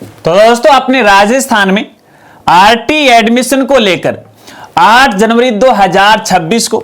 तो दोस्तों, अपने राजस्थान में आरटी एडमिशन को लेकर 8 जनवरी 2026 को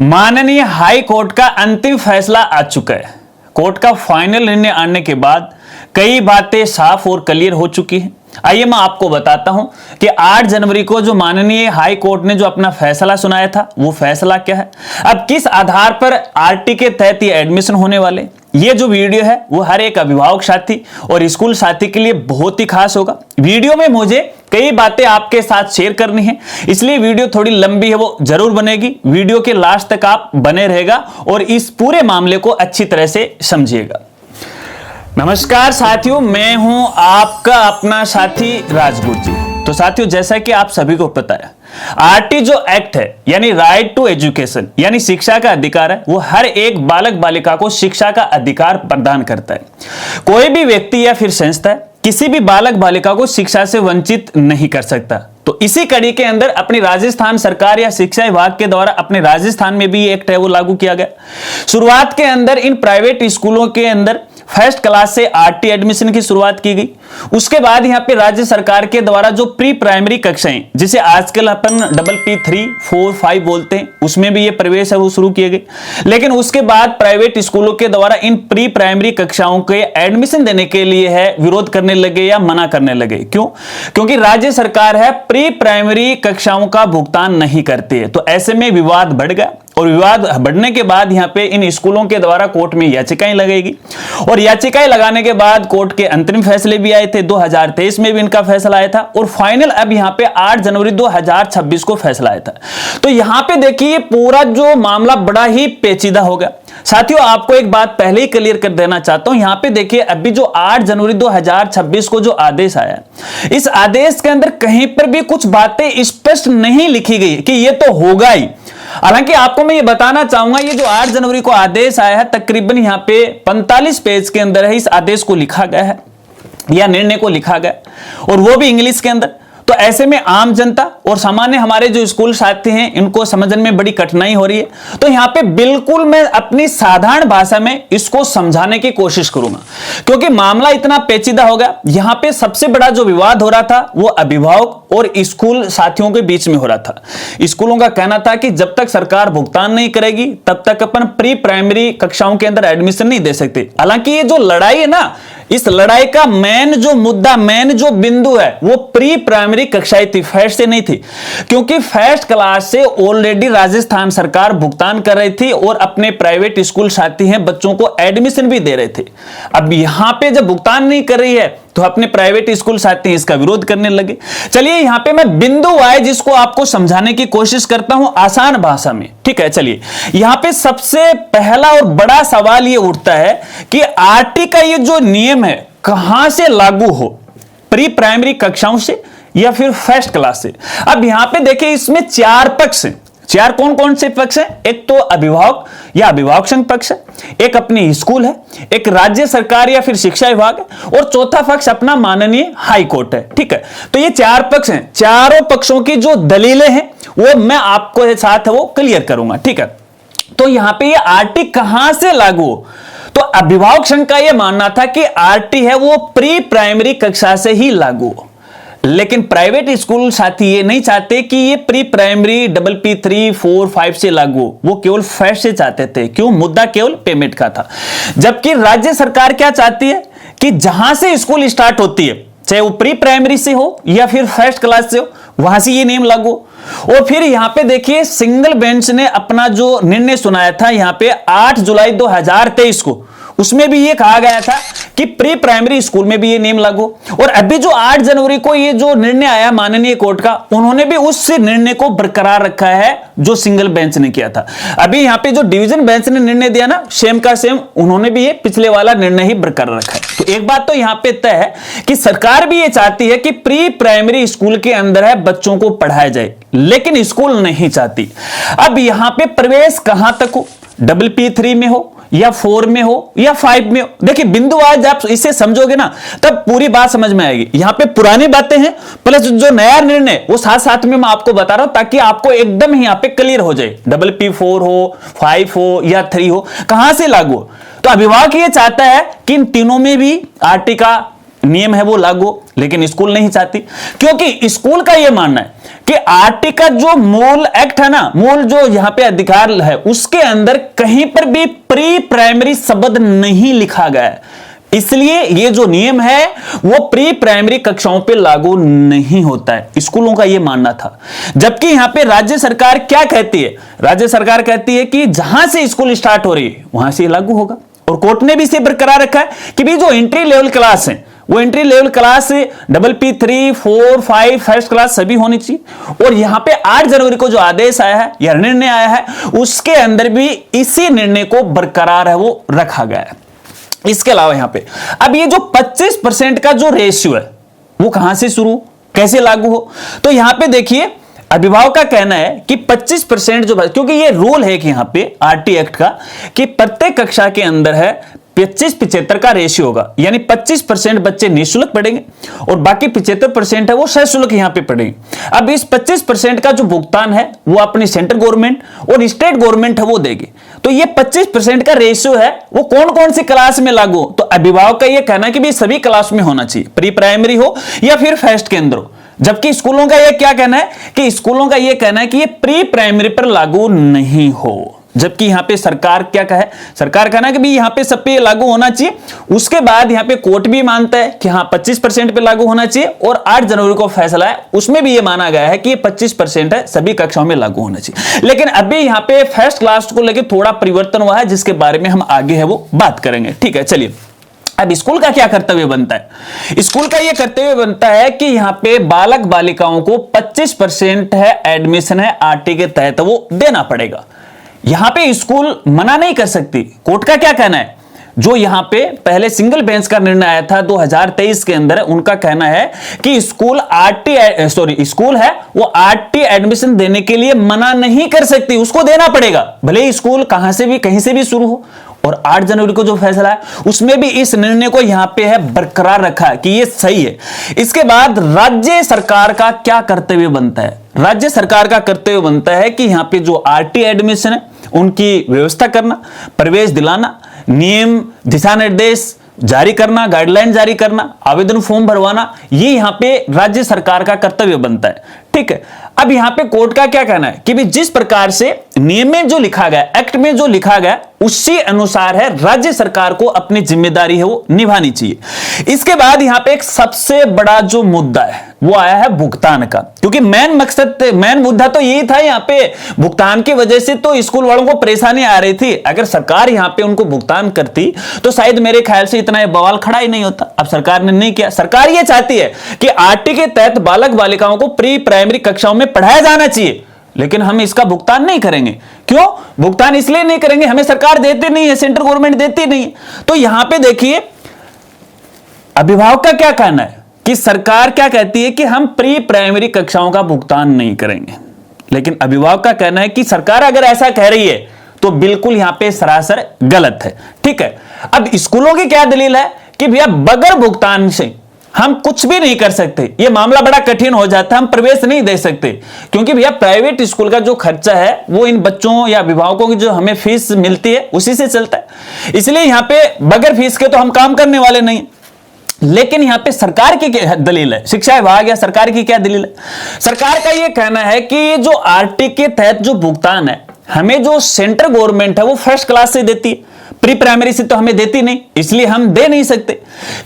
माननीय हाई कोर्ट का अंतिम फैसला आ चुका है। कोर्ट का फाइनल निर्णय आने के बाद कई बातें साफ और क्लियर हो चुकी हैं। आइए मैं आपको बताता हूं कि 8 जनवरी को जो माननीय हाई कोर्ट ने जो अपना फैसला सुनाया था वो फैसला क्या है, अब किस आधार पर आरटी के तहत ये एडमिशन होने वाले। ये जो वीडियो है वो हर एक अभिभावक साथी और स्कूल साथी के लिए बहुत ही खास होगा। वीडियो में मुझे कई बातें आपके साथ शेयर करनी है, इसलिए वीडियो थोड़ी लंबी है, वो जरूर बनेगी। वीडियो के लास्ट तक आप बने रहेगा और इस पूरे मामले को अच्छी तरह से समझिएगा। नमस्कार साथियों, मैं हूं आपका अपना साथी राजगुरु जी। तो साथियों, जैसा कि आप सभी को पता है, आरटी जो एक्ट है यानी राइट टू एजुकेशन यानी शिक्षा का अधिकार है, वो हर एक बालक बालिका को शिक्षा का अधिकार प्रदान करता है। कोई भी व्यक्ति या फिर संस्था किसी भी बालक बालिका को शिक्षा से वंचित नहीं कर सकता। तो इसी कड़ी के अंदर अपनी राजस्थान सरकार या शिक्षा विभाग के द्वारा अपने राजस्थान में भी एक्ट है वो लागू किया गया। शुरुआत के अंदर इन प्राइवेट स्कूलों के अंदर फर्स्ट क्लास से आरटी एडमिशन की शुरुआत की गई। उसके बाद यहां पे राज्य सरकार के द्वारा जो प्री प्राइमरी कक्षाएं, जिसे आजकल अपन PPP3, 4, 5 बोलते हैं, उसमें भी ये प्रवेश है वो शुरू किए गए। लेकिन उसके बाद प्राइवेट स्कूलों के द्वारा इन प्री प्राइमरी कक्षाओं के एडमिशन देने के लिए है विरोध करने लगे या मना करने लगे। क्यों? क्योंकि राज्य सरकार है प्री प्राइमरी कक्षाओं का भुगतान नहीं करती है। तो ऐसे में विवाद बढ़ गया और विवाद बढ़ने के बाद यहां पे इन स्कूलों के द्वारा कोर्ट में याचिकाएं लगेगी और याचिकाएं लगाने के बाद कोर्ट के अंतरिम फैसले भी आए थे। 2023 में भी इनका फैसला आया था और फाइनल अब यहां पे 8 जनवरी 2026 को फैसला आया था। तो यहां पे देखिए पूरा जो मामला बड़ा ही पेचीदा हो गया। साथियों, आपको एक बात पहले ही क्लियर कर देना चाहता हूं। यहां पे देखिए अभी जो 8 जनवरी 2026 को जो आदेश आया, इस आदेश के अंदर कहीं पर भी कुछ बातें स्पष्ट नहीं लिखी गई कि ये तो होगा ही। हालांकि आपको मैं ये बताना चाहूंगा, ये जो 8 जनवरी को आदेश आया है तकरीबन यहां पे 45 पेज के अंदर है इस आदेश को लिखा गया है या निर्णय को लिखा गया, और वो भी इंग्लिश के अंदर। तो ऐसे में आम जनता और सामान्य हमारे जो स्कूल साथी हैं इनको समझने में बड़ी कठिनाई हो रही है। तो यहां पे बिल्कुल मैं अपनी साधारण भाषा में इसको समझाने की कोशिश करूंगा, क्योंकि मामला इतना पेचीदा हो गया। यहां पे सबसे बड़ा जो विवाद हो रहा था वो अभिभावक और स्कूल साथियों के बीच में हो रहा था। स्कूलों का कहना था कि जब तक सरकार भुगतान नहीं करेगी तब तक अपन प्री प्राइमरी कक्षाओं के अंदर एडमिशन नहीं दे सकते। हालांकि ये जो लड़ाई है ना, इस लड़ाई का मेन जो मुद्दा, मेन जो बिंदु है वो प्री प्राइमरी कक्षाएं थी, फर्स्ट से नहीं थी। क्योंकि फर्स्ट क्लास से ऑलरेडी राजस्थान सरकार भुगतान कर रही थी और अपने प्राइवेट स्कूल साथी हैं बच्चों को एडमिशन भी दे रहे थे। अब यहां पे जब भुगतान नहीं कर रही है तो अपने प्राइवेट स्कूल साथी इसका विरोध करने लगे। चलिए यहां पे मैं बिंदु आए जिसको आपको समझाने की कोशिश करता हूं आसान भाषा में, ठीक है। चलिए यहां पे सबसे पहला और बड़ा सवाल ये उठता है कि आरटी का ये जो नियम है कहां से लागू हो, प्री प्राइमरी कक्षाओं से या फिर फर्स्ट क्लास से। अब यहां पे देखिए इसमें 4 पक्ष हैं। 4 कौन कौन से पक्ष हैं? एक तो अभिभावक या अभिभावक संघ पक्ष है, एक अपनी स्कूल है, एक राज्य सरकार या फिर शिक्षा विभाग है, और चौथा पक्ष अपना माननीय हाई कोर्ट है, ठीक है। तो ये 4 पक्ष हैं। चारों पक्षों की जो दलीलें हैं वो मैं आपको साथ वो क्लियर करूंगा, ठीक है। तो यहां पे ये आरटी कहां से लागू हो, तो अभिभावक संघ का यह मानना था कि आरटी है वो प्री प्राइमरी कक्षा से ही लागू हो। लेकिन प्राइवेट स्कूल साथी ये नहीं चाहते कि ये प्री प्राइमरी PPP3, 4, 5 से लागू हो, वो केवल फर्स्ट से चाहते थे। क्यों? मुद्दा केवल पेमेंट का था। जबकि राज्य सरकार क्या चाहती है कि जहां से स्कूल स्टार्ट होती है, चाहे वो प्री प्राइमरी से हो या फिर फर्स्ट क्लास से हो, वहां से ये नियम लागू हो। और फिर यहां पे देखिए सिंगल बेंच ने अपना जो निर्णय सुनाया था यहां पे 8 जुलाई 2023 को, उसमें भी ये कहा गया था कि प्री प्राइमरी स्कूल में भी ये नियम लागू। और अभी जो 8 जनवरी को ये जो निर्णय आया माननीय कोर्ट का, उन्होंने भी उस निर्णय को बरकरार रखा है जो सिंगल बेंच ने किया था। अभी यहां पे जो डिवीजन बेंच ने निर्णय दिया ना, सेम का सेम उन्होंने भी ये पिछले वाला निर्णय ही बरकरार रखा है। तो एक बात तो यहां पे तय है कि सरकार भी ये चाहती है कि प्री प्राइमरी स्कूल के अंदर है बच्चों को पढ़ाया जाए, लेकिन स्कूल नहीं चाहती। अब यहां पे प्रवेश कहां तक हो, PPP3 में हो या 4 में हो या 5 में हो। देखिए बिंदु आज आप इसे समझोगे ना तब पूरी बात समझ में आएगी। यहां पे पुरानी बातें हैं प्लस जो नया निर्णय वो साथ साथ में मैं आपको बता रहा हूं ताकि आपको एकदम ही यहां पे क्लियर हो जाए। PPP4 हो, 5 हो या 3 हो, कहां से लागू हो। तो अभिभावक ये चाहता है कि इन तीनों में भी आरटी का नियम है वो लागू हो, लेकिन स्कूल नहीं चाहती, क्योंकि स्कूल का ये मानना है कि आरटी का जो मूल एक्ट है ना, मूल जो यहां पे अधिकार है, उसके अंदर कहीं पर भी प्री प्राइमरी शब्द नहीं लिखा गया है। इसलिए ये जो नियम है वो प्री प्राइमरी कक्षाओं पे लागू नहीं होता है, स्कूलों का ये मानना था। जबकि यहां पे राज्य सरकार क्या कहती है, राज्य सरकार कहती है कि जहां से स्कूल स्टार्ट हो रही है वहां से लागू होगा। और कोर्ट ने भी इसे बरकरार रखा है कि भी जो एंट्री लेवल क्लास है वो entry level class PPP3, 4, 5 first class सभी होनी चाहिए। और यहां पे 8 जनवरी को जो आदेश आया है या निर्णय आया है उसके अंदर भी इसी निर्णय को बरकरार है वो रखा गया है। इसके अलावा यहां पे अब ये जो 25% का जो रेशियो है वो कहां से शुरू, कैसे लागू हो, तो यहां पे देखिए अभिभावक का कहना है कि 25% जो, क्योंकि ये रूल है कि यहां पे आरटी एक्ट का कि प्रत्येक कक्षा के अंदर है 25-75 का रेशियो होगा, यानी 25% बच्चे निःशुल्क पढ़ेंगे और बाकी 75% है वो सशुल्क यहां पे पढ़ेंगे। अब इस 25% का जो भुगतान है वो अपनी सेंट्रल गवर्नमेंट और स्टेट गवर्नमेंट है वो देगी। तो ये 25% का रेशियो है वो कौन कौन सी क्लास में लागू हो, तो अभिभावक का ये कहना है कि भी सभी क्लास में होना चाहिए, प्री प्राइमरी हो या फिर फर्स्ट के अंदर हो। जबकि स्कूलों का ये क्या कहना है कि स्कूलों का ये कहना है कि ये प्री प्राइमरी पर लागू नहीं हो। जबकि यहां पे सरकार क्या कहे, सरकार कहना है कि भी यहां पे सब पे लागू होना चाहिए। उसके बाद यहां पे कोर्ट भी मानता है कि हां 25% पे लागू होना चाहिए और 8 जनवरी को फैसला है उसमें भी ये माना गया है कि ये 25% है सभी कक्षाओं में लागू होना चाहिए। लेकिन अभी यहां पे फर्स्ट क्लास को लेकर थोड़ा परिवर्तन हुआ है जिसके बारे में हम आगे है वो बात करेंगे। ठीक है, चलिए अब स्कूल का क्या कर्तव्य बनता है। स्कूल का यह कर्तव्य बनता है कि यहां पे बालक बालिकाओं को 25% है एडमिशन है आरटी के तहत वो देना पड़ेगा। यहां पे स्कूल मना नहीं कर सकती। कोर्ट का क्या कहना है, जो यहां पे पहले सिंगल बेंच का निर्णय आया था 2023 के अंदर, उनका कहना है कि स्कूल स्कूल है वो आरटी एडमिशन देने के लिए मना नहीं कर सकती, उसको देना पड़ेगा, भले ही स्कूल कहां से भी कहीं से भी शुरू हो। और 8 जनवरी को जो फैसला है उसमें भी इस निर्णय को यहां पे है बरकरार रखा है कि ये सही है। इसके बाद राज्य सरकार का क्या कर्तव्य बनता है, राज्य सरकार का कर्तव्य बनता है कि यहां पे जो आरटी एडमिशन है उनकी व्यवस्था करना, प्रवेश दिलाना, नियम दिशा निर्देश जारी करना, गाइडलाइन जारी करना, आवेदन फॉर्म भरवाना, ये यहां पे राज्य सरकार का कर्तव्य बनता है। ठीक है, अब यहां पे कोर्ट का क्या कहना है कि भी जिस प्रकार से नियम में जो लिखा गया, एक्ट में जो लिखा गया उसी अनुसार है राज्य सरकार को अपनी जिम्मेदारी है वो निभानी चाहिए। इसके बाद यहां पे एक सबसे बड़ा जो मुद्दा है वो आया है भुगतान का, क्योंकि मेन मुद्दा तो यही था। यहां पे भुगतान की वजह से तो स्कूल वालों को परेशानी आ रही थी। अगर सरकार यहां पे उनको भुगतान करती तो शायद मेरे ख्याल से इतना बवाल खड़ा ही नहीं होता। अब सरकार ने नहीं किया। सरकार ये चाहती है कि आरटी के तहत बालक बालिकाओं को प्री प्राइमरी कक्षाओं में पढ़ाया जाना चाहिए, लेकिन हम इसका भुगतान नहीं करेंगे। क्यों भुगतान इसलिए नहीं करेंगे, हमें सरकार देती नहीं है, सेंट्रल गवर्नमेंट देती नहीं है। तो यहां पे देखिए अभिभावक का क्या कहना है कि सरकार क्या कहती है कि हम प्री प्राइमरी कक्षाओं का भुगतान नहीं करेंगे, लेकिन अभिभावक का कहना है कि सरकार अगर ऐसा कह रही है तो बिल्कुल यहां पे सरासर गलत है। ठीक है, अब स्कूलों की क्या दलील है कि भैया बगैर भुगतान से हम कुछ भी नहीं कर सकते, ये मामला बड़ा कठिन हो जाता है, हम प्रवेश नहीं दे सकते, क्योंकि भैया प्राइवेट स्कूल का जो खर्चा है वो इन बच्चों या अभिभावकों की जो हमें फीस मिलती है उसी से चलता है। इसलिए यहां पे बगैर फीस के तो हम काम करने वाले नहीं। लेकिन यहां पे सरकार की क्या दलील है, शिक्षा विभाग या सरकार की क्या दलील है। सरकार का यह कहना है कि जो आरटी के तहत जो भुगतान है हमें जो सेंट्रल गवर्नमेंट है वो फर्स्ट क्लास से देती है, प्री प्राइमरी से तो हमें देती नहीं, इसलिए हम दे नहीं सकते।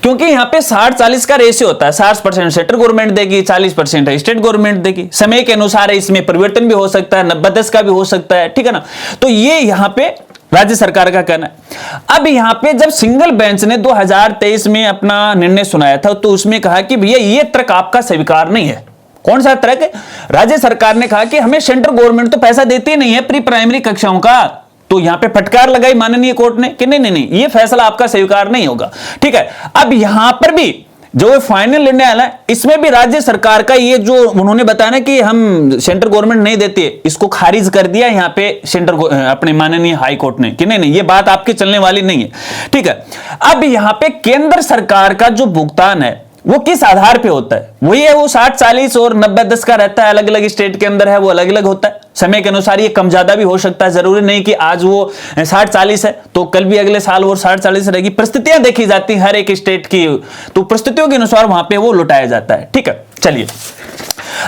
क्योंकि यहां पे 60-40 का रेशियो होता है, 60% सेंट्रल गवर्नमेंट देगी, 40% स्टेट गवर्नमेंट देगी। समय के अनुसार इसमें परिवर्तन भी हो सकता है, 90-10 का भी हो सकता है। ठीक है ना, तो ये यहां पे राज्य सरकार का कहना है। अब यहां पे जब सिंगल बेंच ने 2023 में अपना निर्णय सुनाया था तो उसमें कहा कि भैया ये तर्क आपका स्वीकार नहीं है। कौन सा तर्क है? राज्य सरकार ने कहा कि हमें सेंट्रल गवर्नमेंट तो पैसा देती नहीं है प्री प्राइमरी कक्षाओं का। तो यहां पे फटकार लगाई माननीय कोर्ट ने कि नहीं नहीं नहीं, ये फैसला आपका स्वीकार नहीं होगा। ठीक है, अब यहां पर भी जो फाइनल निर्णय आया है इसमें भी राज्य सरकार का ये जो उन्होंने बताया ना कि हम सेंट्रल गवर्नमेंट नहीं देती है, इसको खारिज कर दिया यहां पे सेंट्रल अपने माननीय हाई कोर्ट ने कि नहीं नहीं ये बात आपकी चलने वाली नहीं है। ठीक है, अब यहां पे केंद्र सरकार का जो भुगतान है वो किस आधार पे होता है? वही है, वो 60-40 और 90-10 का रहता है, अलग अलग स्टेट के अंदर है, वो अलग अलग होता है। समय के अनुसार ये कम ज्यादा भी हो सकता है, जरूरी नहीं कि आज वो 60-40 है तो कल भी अगले साल वो 60-40 रहेगी। परिस्थितियां देखी जाती है हर एक स्टेट की, तो परिस्थितियों के अनुसार वहां पे वो लौटाया जाता है। ठीक है, चलिए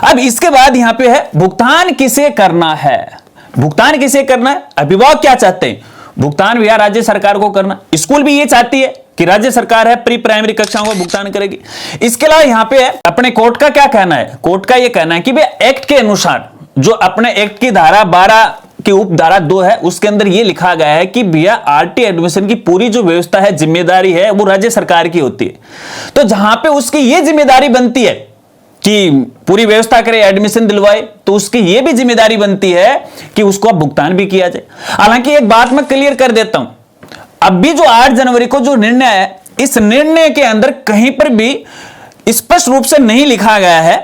अब इसके बाद यहां पे है भुगतान किसे करना है। भुगतान किसे करना है? अभिभावक क्या चाहते हैं? भुगतान भैया राज्य सरकार को करना। स्कूल भी ये चाहती है कि राज्य सरकार है प्री प्राइमरी कक्षाओं को भुगतान करेगी। इसके अलावा यहां पे है अपने कोर्ट का क्या कहना है? कोर्ट का ये कहना है कि भाई एक्ट के अनुसार, जो अपने एक्ट की धारा 12 की उप धारा 2 है, उसके अंदर ये लिखा गया है कि भैया आरटी एडमिशन की पूरी जो व्यवस्था है, जिम्मेदारी है, वो राज्य सरकार की होती है। तो जहां पे उसकी ये जिम्मेदारी बनती है कि पूरी व्यवस्था करे, एडमिशन दिलवाए, तो उसकी यह भी जिम्मेदारी बनती है कि उसको अब भुगतान भी किया जाए। हालांकि एक बात मैं क्लियर कर देता हूं, अब भी जो 8 जनवरी को जो निर्णय है, इस निर्णय के अंदर कहीं पर भी स्पष्ट रूप से नहीं लिखा गया है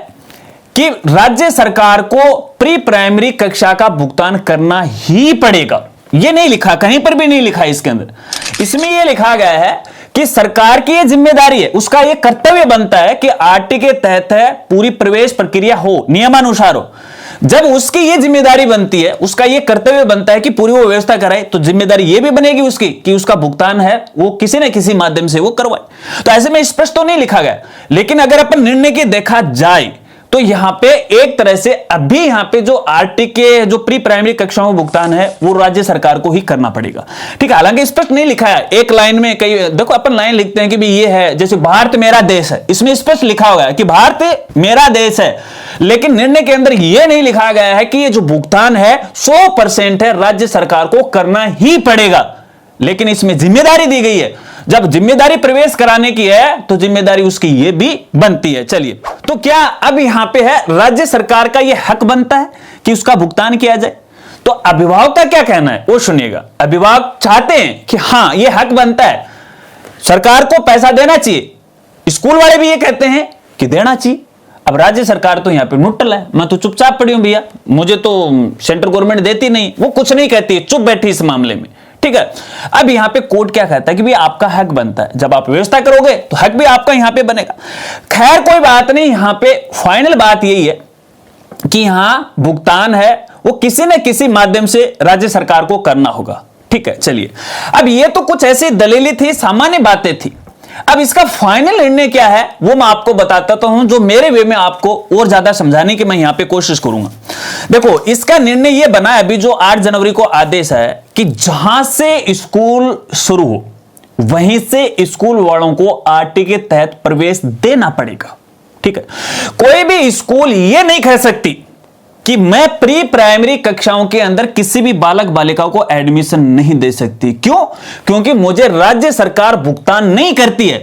कि राज्य सरकार को प्री प्राइमरी कक्षा का भुगतान करना ही पड़ेगा। यह नहीं लिखा, कहीं पर भी नहीं लिखा इसके अंदर। इसमें यह लिखा गया है कि सरकार की यह जिम्मेदारी है, उसका यह कर्तव्य बनता है कि आरटी के तहत है पूरी प्रवेश प्रक्रिया हो, नियमानुसार हो। जब उसकी यह जिम्मेदारी बनती है, उसका यह कर्तव्य बनता है कि पूरी वो व्यवस्था कराए, तो जिम्मेदारी यह भी बनेगी उसकी कि उसका भुगतान है वो किसी न किसी माध्यम से वो करवाए। तो ऐसे में स्पष्ट तो नहीं लिखा गया, लेकिन अगर अपन निर्णय की देखा जाए तो यहां पे एक तरह से अभी यहां पे जो आरटी के जो प्री प्राइमरी कक्षाओं में भुगतान है वो राज्य सरकार को ही करना पड़ेगा। ठीक है, हालांकि स्पष्ट नहीं लिखा है एक लाइन में। कई देखो अपन लाइन लिखते हैं कि भी ये है, जैसे भारत मेरा देश है, इसमें स्पष्ट लिखा हुआ है कि भारत मेरा देश है, लेकिन निर्णय के अंदर यह नहीं लिखा गया है कि ये जो भुगतान है 100% है, राज्य सरकार को करना ही पड़ेगा। लेकिन इसमें जिम्मेदारी दी गई है, जब जिम्मेदारी प्रवेश कराने की है तो जिम्मेदारी उसकी ये भी बनती है। चलिए, तो क्या अब यहां पे है राज्य सरकार का यह हक बनता है कि उसका भुगतान किया जाए? तो अभिभावक का क्या कहना है वो सुनिएगा। अभिभावक चाहते हैं कि हां यह हक बनता है, सरकार को पैसा देना चाहिए। स्कूल वाले भी ये कहते हैं कि देना चाहिए। अब राज्य सरकार तो यहां पे न्यूट्रल है, मैं तो चुपचाप पड़ी हूं भैया, मुझे तो सेंट्रल गवर्नमेंट देती नहीं, वो कुछ नहीं कहती है, चुप बैठी इस मामले में। ठीक है, अब यहां पे कोर्ट क्या कहता है कि भाई आपका हक बनता है, जब आप व्यवस्था करोगे तो हक भी आपका यहां पे बनेगा। खैर कोई बात नहीं, यहां पे फाइनल बात यही है कि यहां भुगतान है वो किसी न किसी माध्यम से राज्य सरकार को करना होगा। ठीक है, चलिए अब ये तो कुछ ऐसी दलीलें थी, सामान्य बातें थी। अब इसका फाइनल निर्णय क्या है वो मैं आपको बताता हूं, जो मेरे वे में आपको और ज्यादा समझाने की मैं यहां पे कोशिश करूंगा। देखो, इसका निर्णय यह बना है अभी जो 8 जनवरी को आदेश है कि जहां से स्कूल शुरू हो वहीं से स्कूल वालों को आरटी के तहत प्रवेश देना पड़ेगा। ठीक है, कोई भी स्कूल यह नहीं कह सकती कि मैं प्री प्राइमरी कक्षाओं के अंदर किसी भी बालक बालिकाओं को एडमिशन नहीं दे सकती। क्यों? क्योंकि मुझे राज्य सरकार भुगतान नहीं करती है।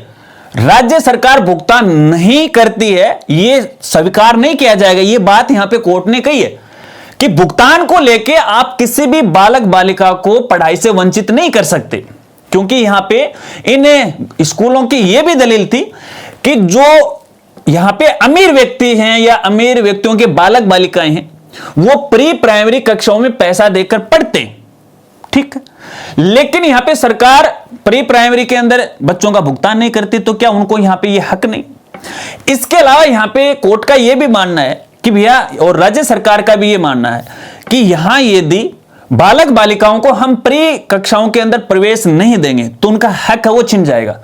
राज्य सरकार भुगतान नहीं करती है, यह स्वीकार नहीं किया जाएगा। यह बात यहां पे कोर्ट ने कही है कि भुगतान को लेके आप किसी भी बालक बालिका को पढ़ाई से वंचित नहीं कर सकते। क्योंकि यहां पे इन स्कूलों की यह भी दलील थी कि जो यहां पे अमीर व्यक्ति हैं या अमीर व्यक्तियों के बालक बालिकाएं हैं, वो प्री प्राइमरी कक्षाओं में पैसा देकर पढ़ते हैं। ठीक, लेकिन यहां पे सरकार प्री प्राइमरी के अंदर बच्चों का भुगतान नहीं करती, तो क्या उनको यहां पे ये हक नहीं? इसके अलावा यहां पे कोर्ट का यह भी मानना है कि भैया, और राज्य सरकार का भी यह मानना है कि यहां यदि बालक बालिकाओं को हम प्री कक्षाओं के अंदर प्रवेश नहीं देंगे तो उनका हक है वो छिन जाएगा।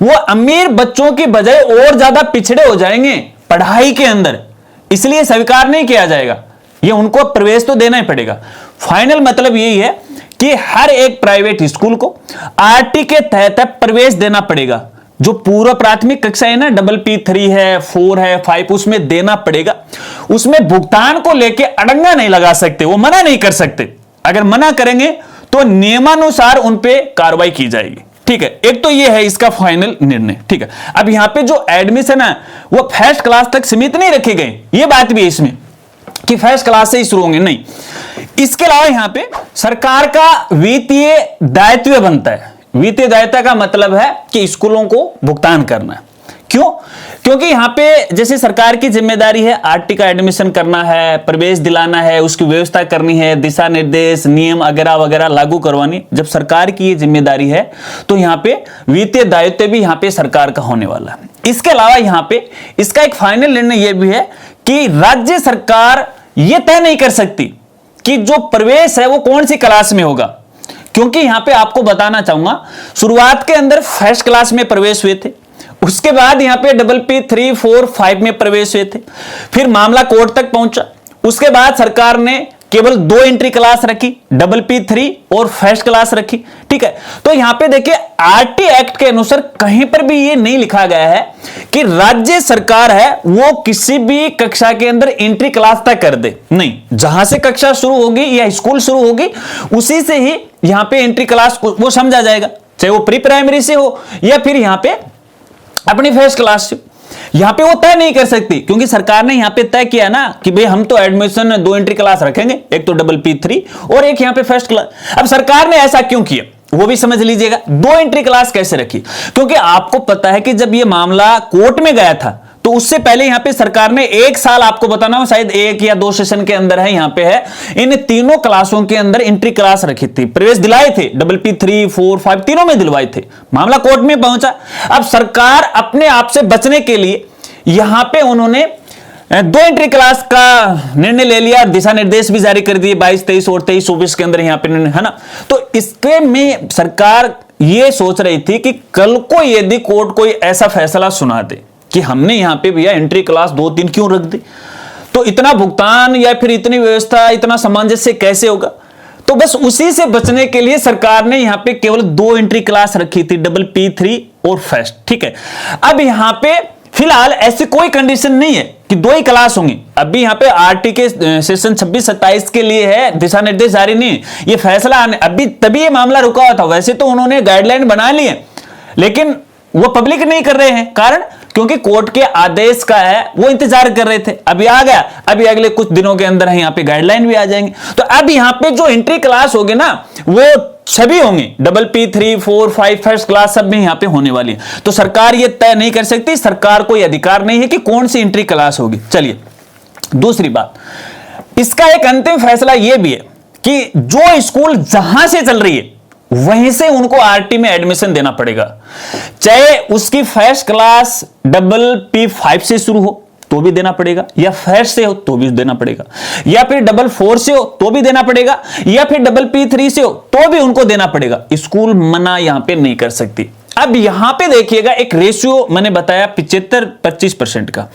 वो अमीर बच्चों की बजाय और ज्यादा पिछड़े हो जाएंगे पढ़ाई के अंदर, इसलिए स्वीकार नहीं किया जाएगा। ये उनको प्रवेश तो देना ही पड़ेगा। फाइनल मतलब यही है कि हर एक प्राइवेट स्कूल को आरटी के तहत प्रवेश देना पड़ेगा। जो पूर्व प्राथमिक कक्षा है ना, PPP3 है, 4 है, 5, उसमें देना पड़ेगा। उसमें भुगतान को लेके अड़ंगा नहीं लगा सकते, वो मना नहीं कर सकते। अगर मना करेंगे तो नियमानुसार उन पे कार्रवाई की जाएगी। ठीक है, एक तो ये है इसका फाइनल निर्णय। ठीक है, अब यहां पे जो एडमिशन है वो फर्स्ट क्लास तक सीमित नहीं रखे गए, ये बात भी है इसमें कि फर्स्ट क्लास से ही शुरू होंगे, नहीं। इसके अलावा यहां पे सरकार का वित्तीय दायित्व बनता है। वित्तीय दायित्व का मतलब है कि स्कूलों को भुगतान करना है। क्यों? क्योंकि यहां पे जैसे सरकार की जिम्मेदारी है आरटी का एडमिशन करना है, प्रवेश दिलाना है, उसकी व्यवस्था करनी है, दिशा निर्देश नियम वगैरह वगैरह लागू करवानी। जब सरकार की ये जिम्मेदारी है तो यहां पे वित्तीय दायित्व भी यहां पे सरकार का होने वाला है। इसके अलावा यहां पे इसका एक फाइनल निर्णय यह भी है कि राज्य सरकार यह तय नहीं कर सकती कि जो प्रवेश है वो कौन सी क्लास में होगा, क्योंकि यहां पे आपको बताना चाहूंगा शुरुआत के अंदर फर्स्ट क्लास में प्रवेश हुए थे, उसके बाद यहां पे PPP 3, 4, 5 में प्रवेश हुए थे, फिर मामला कोर्ट तक पहुंचा, उसके बाद सरकार ने केवल 2 एंट्री क्लास रखी, PPP 3 और फर्स्ट क्लास रखी। ठीक है, तो यहां पे देखिए आरटी एक्ट के अनुसार कहीं पर भी ये नहीं लिखा गया है कि राज्य सरकार है वो किसी भी कक्षा के अंदर एंट्री क्लास तक कर दे, नहीं, जहां से कक्षा शुरू होगी या स्कूल शुरू होगी उसी से ही यहां पे एंट्री क्लास वो समझा जाएगा, चाहे वो प्री प्राइमरी से हो या फिर यहां पे अपनी फर्स्ट क्लास से। यहां पे वो तय नहीं कर सकती क्योंकि सरकार ने यहां पे तय किया ना कि भाई हम तो एडमिशन 2 एंट्री क्लास रखेंगे, एक तो PPP 3 और एक यहां पे फर्स्ट क्लास। अब सरकार ने ऐसा क्यों किया वो भी समझ लीजिएगा। 2 एंट्री क्लास कैसे रखी, क्योंकि आपको पता है कि जब ये मामला कोर्ट में गया था तो उससे पहले यहां पे सरकार ने 1 साल, आपको बताना हो शायद 1 या 2 सेशन के अंदर है, यहां पे है, इन तीनों क्लासों के अंदर एंट्री क्लास रखी थी, प्रवेश दिलाए थे, PPP 3, 4, 5 तीनों में दिलवाए थे, मामला कोर्ट में पहुंचा। अब सरकार अपने आप से बचने के लिए यहां पे उन्होंने 2 एंट्री क्लास का निर्णय ले लिया, दिशा निर्देश भी जारी कर दिए 22, 23 और 23, 24 के अंदर यहां पे है ना। तो इसके में सरकार ये सोच रही थी कि कल को यदि कोर्ट कोई ऐसा फैसला सुना दे कि हमने यहां पे भैया एंट्री क्लास 2, 3 क्यों रख दी, तो इतना भुगतान या फिर इतनी व्यवस्था, इतना सामंजस्य कैसे होगा, तो बस उसी से बचने के लिए सरकार ने यहां पे केवल 2 एंट्री क्लास रखी थी, PPP 3 और फर्स्ट। ठीक है, अब यहां पे फिलहाल ऐसी कोई कंडीशन नहीं है कि 2 ही क्लास होंगी। अभी यहां पे आरटी के सेशन 26-27 के लिए है, दिशा निर्देश जारी नहीं है, ये फैसला अभी तभी ये मामला रुका हुआ था। वैसे तो उन्होंने गाइडलाइन बना ली है लेकिन वो पब्लिक नहीं कर रहे हैं, कारण क्योंकि कोर्ट के आदेश का है, वो इंतजार कर रहे थे, अभी आ गया, अभी अगले कुछ दिनों के अंदर है यहां पे गाइडलाइन भी आ जाएंगे। तो अब यहां पे जो एंट्री क्लास होगी ना वो सभी होंगे, PPP 3, 4, 5 फर्स्ट क्लास सब में यहां पे होने वाली है। तो सरकार ये तय नहीं कर सकती, सरकार को यह अधिकार नहीं है कि कौन सी एंट्री क्लास होगी। चलिए दूसरी बात, इसका एक अंतिम फैसला यह भी है कि जो स्कूल जहां से चल रही है वहीं से उनको आरटी में एडमिशन देना पड़ेगा, चाहे उसकी फर्स्ट क्लास PPP 5 से शुरू हो तो भी देना पड़ेगा, या फर्स्ट से हो तो भी देना पड़ेगा, या फिर PPP 4 से हो तो भी देना पड़ेगा, या फिर PPP 3 से हो तो भी उनको देना पड़ेगा। स्कूल मना यहां पे नहीं कर सकती। अब यहां पे देखिएगा एक रेशियो मैंने बताया 75-25% का,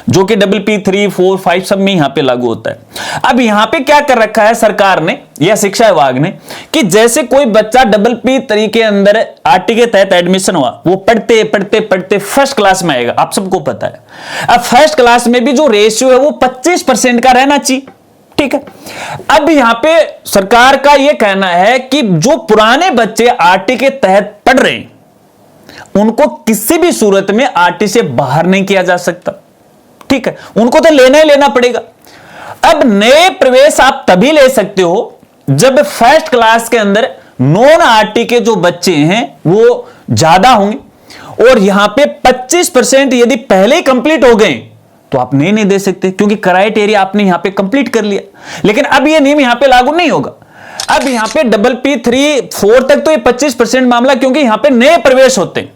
जो कि PPP 3, 4, 5 सब में यहां पे लागू होता है। अब यहां पे क्या कर रखा है सरकार ने या शिक्षा विभाग ने कि जैसे कोई बच्चा PPP 3 के अंदर आरटी के तहत एडमिशन हुआ, वो पढ़ते पढ़ते पढ़ते फर्स्ट क्लास में आएगा, आप सबको पता है। अब फर्स्ट क्लास में भी जो रेशियो है वो 25% का रहना चाहिए। ठीक है, अब यहां पे सरकार का यह कहना है कि जो पुराने बच्चे आरटी के तहत पढ़ रहे हैं उनको किसी भी सूरत में आरटी से बाहर नहीं किया जा सकता। ठीक है, उनको तो लेना ही लेना पड़ेगा। अब नए प्रवेश आप तभी ले सकते हो जब फर्स्ट क्लास के अंदर नॉन आरटी के जो बच्चे हैं वो ज्यादा होंगे और यहां पे 25% यदि पहले ही कंप्लीट हो गए तो आप नहीं दे सकते, क्योंकि क्राइटेरिया आपने यहां पे कंप्लीट कर लिया। लेकिन अब ये नियम यहां पे लागू नहीं होगा। अब यहां पे PPP 3, 4 तक तो ये 25% मामला, क्योंकि यहां पे नए प्रवेश होते हैं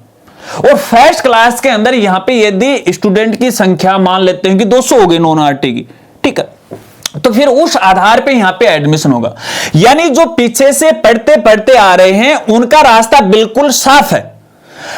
और फर्स्ट क्लास के अंदर यहां पे यदि स्टूडेंट की संख्या मान लेते हैं कि 200 हो गई नॉन आरटी की, ठीक है, तो फिर उस आधार पे यहां पे एडमिशन होगा। यानी जो पीछे से पढ़ते पढ़ते आ रहे हैं उनका रास्ता बिल्कुल साफ है।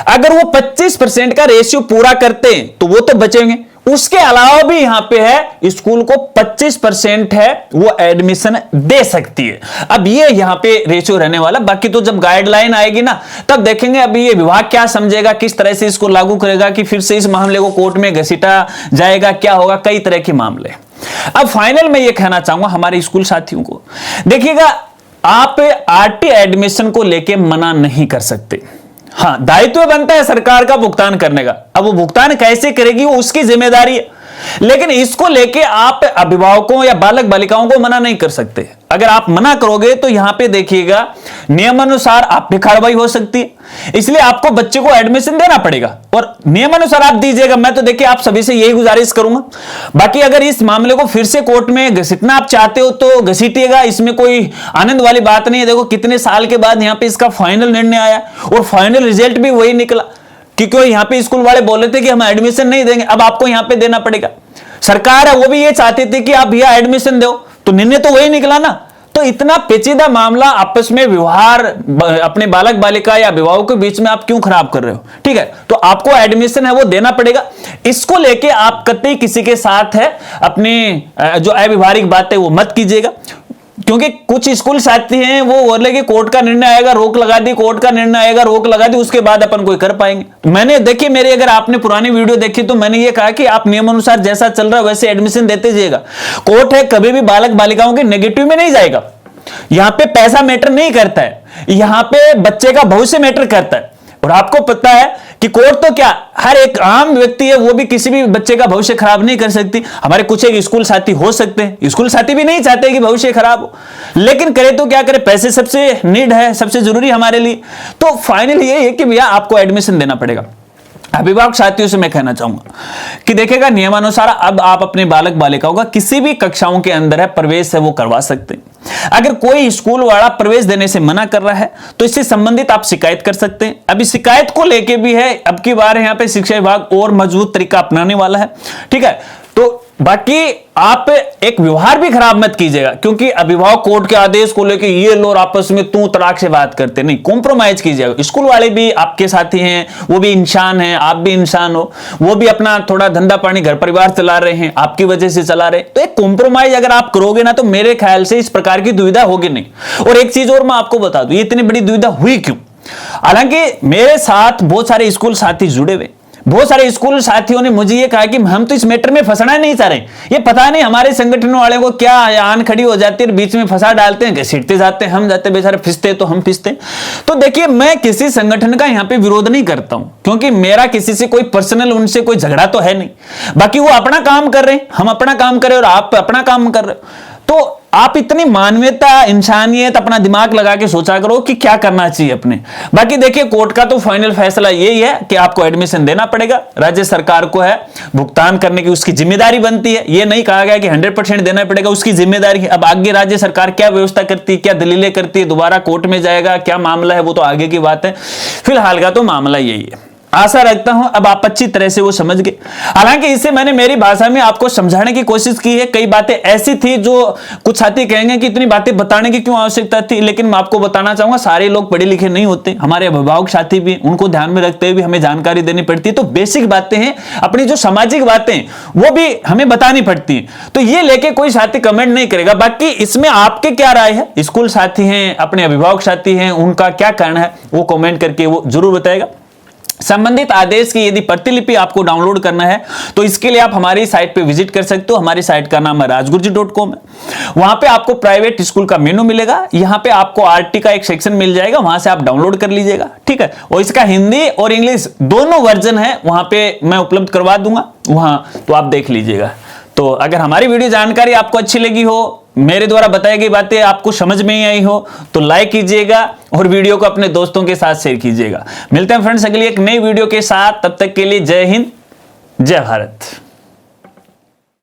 अगर वो 25% का रेशियो पूरा करते हैं तो वो तो बचेंगे, उसके अलावा भी यहां पे है स्कूल को 25% है वो एडमिशन दे सकती है। अब ये यहां पे रेशियो रहने वाला, बाकी तो जब गाइडलाइन आएगी ना तब देखेंगे अभी ये विभाग क्या समझेगा, किस तरह से इसको लागू करेगा, कि फिर से इस मामले को कोर्ट में घसीटा जाएगा, क्या होगा, कई तरह के मामले। अब फाइनल में ये कहना चाहूंगा हमारे स्कूल साथियों को, देखिएगा आप आरटी एडमिशन को लेके मना नहीं कर सकते। हां, दायित्व बनता है सरकार का भुगतान करने का, अब वो भुगतान कैसे करेगी वो उसकी जिम्मेदारी है, लेकिन इसको लेके आप अभिभावकों या बालक बालिकाओं को मना नहीं कर सकते। अगर आप मना करोगे तो यहां पे देखिएगा नियमानुसार आप पे कार्रवाई हो सकती है, इसलिए आपको बच्चे को एडमिशन देना पड़ेगा और नियमानुसार आप दीजिएगा। मैं तो देखिए आप सभी से यही गुजारिश करूंगा। बाकी अगर इस मामले को फिर से कोर्ट में घसीटना आप चाहते हो तो घसीटिएगा, इसमें कोई आनंद वाली बात नहीं है। देखो कितने साल के बाद यहां पे इसका फाइनल निर्णय आया और फाइनल रिजल्ट भी वही निकला। क्योंकि यहाँ पे स्कूल वाले बोले थे कि हम एडमिशन नहीं देंगे, अब आपको यहाँ पे देना पड़ेगा। सरकार है वो भी ये चाहती थी कि आप भैया एडमिशन दो, तो निर्णय तो वही निकला ना। तो इतना पेचीदा मामला आपस में व्यवहार अपने बालक बालिका या अभिभावकों के बीच में आप क्यों खराब कर रहे हो? ठीक है, तो आपको एडमिशन है वो देना पड़ेगा। इसको लेके आप कतई किसी के साथ है अपनी जो अव्यवहारिक बात है वो मत कीजिएगा, क्योंकि कुछ स्कूल साथी हैं वो बोले कि कोर्ट का निर्णय आएगा रोक लगा दी, कोर्ट का निर्णय आएगा रोक लगा दी, उसके बाद अपन कोई कर पाएंगे। मैंने देखिए मेरी अगर आपने पुरानी वीडियो देखी तो मैंने ये कहा कि आप नियम अनुसार जैसा चल रहा है वैसे एडमिशन देते जाइएगा। कोर्ट है कभी भी बालक बालिकाओं के नेगेटिव में नहीं जाएगा। यहां पे पैसा मैटर नहीं करता है, यहां पे बच्चे का भविष्य मैटर करता है। और आपको पता है कि कोर्ट तो क्या हर एक आम व्यक्ति है वो भी किसी भी बच्चे का भविष्य खराब नहीं कर सकती। हमारे कुछ एक स्कूल साथी हो सकते हैं, स्कूल साथी भी नहीं चाहते कि भविष्य खराब हो, लेकिन करे तो क्या करे, पैसे सबसे नीड है, सबसे जरूरी हमारे लिए। तो फाइनल ये है कि भैया आपको एडमिशन देना पड़ेगा। अभिभावक साथियों से मैं कहना चाहूंगा कि देखिएगा नियमानुसार अब आप अपने बालक बालिकाओं का किसी भी कक्षाओं के अंदर है प्रवेश है वो करवा सकते हैं। अगर कोई स्कूल वाला प्रवेश देने से मना कर रहा है तो इससे संबंधित आप शिकायत कर सकते हैं। अभी शिकायत को लेके भी है, अब की बार यहाँ पे शिक्षा विभाग और मजबूत तरीका अपनाने वाला है। ठीक है, तो बाकी आप एक व्यवहार भी खराब मत कीजिएगा, क्योंकि अभिभावक कोर्ट के आदेश को लेके ये लोग आपस में तू तड़ाक से बात करते नहीं, कॉम्प्रोमाइज कीजिएगा। स्कूल वाले भी आपके साथी हैं, वो भी इंसान हैं, आप भी इंसान हो, वो भी अपना थोड़ा धंधा पानी घर परिवार चला रहे हैं, आपकी वजह से चला रहे हैं। तो एक कॉम्प्रोमाइज अगर आप करोगे ना तो मेरे ख्याल से इस प्रकार की दुविधा होगी नहीं। और एक चीज और मैं आपको बता दूं, ये इतनी बड़ी दुविधा हुई क्यों? हालांकि मेरे साथ बहुत सारे स्कूल साथी जुड़े हुए, बहुत सारे स्कूल साथियों ने मुझे ये कहा कि हम तो इस मैटर में फंसना नहीं चाह रहे। ये पता नहीं हमारे संगठन वाले को क्या आन खड़ी हो जाती है, बीच में फंसा डालते हैं, सीटते जाते हैं, हम जाते बेचारे फिसते तो हम फिसते। तो देखिए मैं किसी संगठन का यहाँ पे विरोध नहीं करता हूं, क्योंकि मेरा किसी से कोई पर्सनल उनसे कोई झगड़ा तो है नहीं। बाकी वो अपना काम कर रहे हैं, हम अपना काम कर रहे हैं और आप अपना काम कर रहे हो। तो आप इतनी मानवीयता इंसानियत अपना दिमाग लगा के सोचा करो कि क्या करना चाहिए अपने। बाकी देखिए कोर्ट का तो फाइनल फैसला यही है कि आपको एडमिशन देना पड़ेगा। राज्य सरकार को है भुगतान करने की उसकी जिम्मेदारी बनती है, ये नहीं कहा गया कि 100% देना पड़ेगा, उसकी जिम्मेदारी है। अब आगे राज्य सरकार क्या व्यवस्था करती है, क्या दलीलें करती है, दोबारा कोर्ट में जाएगा, क्या मामला है वो तो आगे की बात है। फिलहाल का तो मामला यही है। आशा रखता हूं अब आप अच्छी तरह से वो समझ गए। हालांकि इससे मैंने मेरी भाषा में आपको समझाने की कोशिश की है। कई बातें ऐसी थी जो कुछ साथी कहेंगे कि इतनी बातें बताने की क्यों आवश्यकता थी, लेकिन मैं आपको बताना चाहूंगा सारे लोग पढ़े लिखे नहीं होते, हमारे अभिभावक साथी भी, उनको ध्यान में रखते हुए हमें जानकारी देनी पड़ती है। तो बेसिक बातें हैं, अपनी जो सामाजिक बातें वो भी हमें बतानी पड़ती है। तो ये लेके कोई साथी कमेंट नहीं करेगा। बाकी इसमें आपके क्या राय है, स्कूल साथी हैं, अपने अभिभावक साथी हैं, उनका क्या कहना है वो कमेंट करके वो जरूर बताएगा। संबंधित आदेश की यदि प्रतिलिपि आपको डाउनलोड करना है तो इसके लिए आप हमारी साइट पे विजिट कर सकते हो। हमारी साइट का नाम है rajgurji.com है। वहां पे आपको प्राइवेट स्कूल का मेनू मिलेगा, यहां पे आपको आरटी का एक सेक्शन मिल जाएगा, वहां से आप डाउनलोड कर लीजिएगा। ठीक है, और इसका हिंदी और इंग्लिश दोनों वर्जन है, वहां पे मैं उपलब्ध करवा दूंगा, वहां तो आप देख लीजिएगा। तो अगर हमारी वीडियो जानकारी आपको अच्छी लगी हो, मेरे द्वारा बताई गई बातें आपको समझ में ही आई हो तो लाइक कीजिएगा और वीडियो को अपने दोस्तों के साथ शेयर कीजिएगा। मिलते हैं फ्रेंड्स अगली एक नई वीडियो के साथ, तब तक के लिए जय हिंद, जय भारत।